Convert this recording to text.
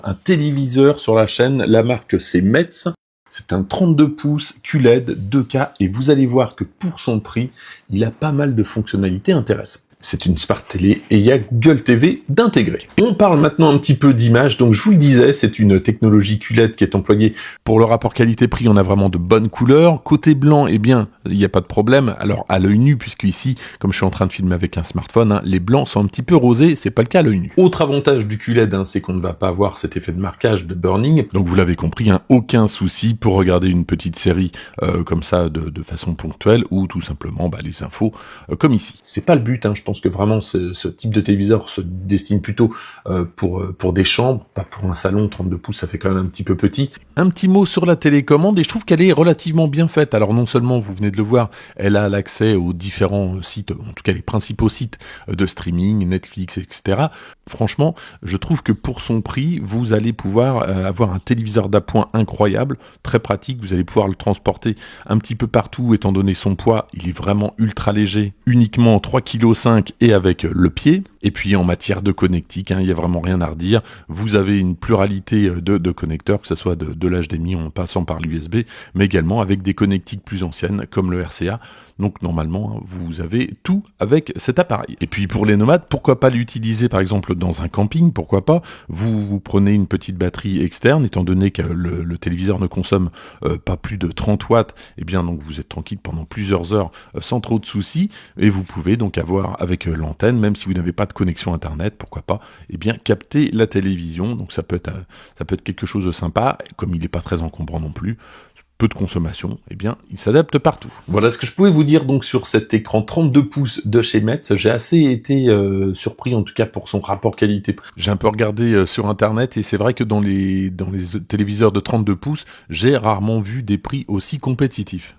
un téléviseur sur la chaîne, la marque c'est Metz. C'est un 32 pouces QLED 2K et vous allez voir que pour son prix, il a pas mal de fonctionnalités intéressantes. C'est une Smart Télé et il y a Google TV d'intégrer. On parle maintenant un petit peu d'image, donc je vous le disais, c'est une technologie QLED qui est employée pour le rapport qualité-prix, on a vraiment de bonnes couleurs. Côté blanc, eh bien, il n'y a pas de problème, alors à l'œil nu, puisque ici, comme je suis en train de filmer avec un smartphone, les blancs sont un petit peu rosés, c'est pas le cas à l'œil nu. Autre avantage du QLED, c'est qu'on ne va pas avoir cet effet de marquage, de burning, donc vous l'avez compris, aucun souci pour regarder une petite série comme ça de façon ponctuelle, ou tout simplement les infos comme ici. C'est pas le but, je pense que vraiment ce type de téléviseur se destine plutôt pour des chambres, pas pour un salon. 32 pouces, ça fait quand même un petit peu petit. Un petit mot sur la télécommande, et je trouve qu'elle est relativement bien faite. Alors non seulement, vous venez de le voir, elle a l'accès aux différents sites, en tout cas les principaux sites de streaming, Netflix, etc. Franchement, je trouve que pour son prix, vous allez pouvoir avoir un téléviseur d'appoint incroyable, très pratique, vous allez pouvoir le transporter un petit peu partout, étant donné son poids, il est vraiment ultra léger, uniquement 3,5 kg et avec le pied. Et puis en matière de connectique, il n'y a vraiment rien à redire. Vous avez une pluralité de connecteurs, que ce soit de l'HDMI en passant par l'USB, mais également avec des connectiques plus anciennes comme le RCA. Donc normalement, vous avez tout avec cet appareil. Et puis pour les nomades, pourquoi pas l'utiliser par exemple dans un camping, pourquoi pas. Vous prenez une petite batterie externe, étant donné que le téléviseur ne consomme pas plus de 30 watts, et bien donc vous êtes tranquille pendant plusieurs heures sans trop de soucis, et vous pouvez donc avoir avec l'antenne, même si vous n'avez pas de connexion internet, pourquoi pas, capter la télévision. Donc ça peut être quelque chose de sympa, comme il n'est pas très encombrant non plus. Peu de consommation, il s'adapte partout. Voilà ce que je pouvais vous dire donc sur cet écran 32 pouces de chez Metz. J'ai assez été surpris en tout cas pour son rapport qualité-prix. J'ai un peu regardé sur internet et c'est vrai que dans les téléviseurs de 32 pouces, j'ai rarement vu des prix aussi compétitifs.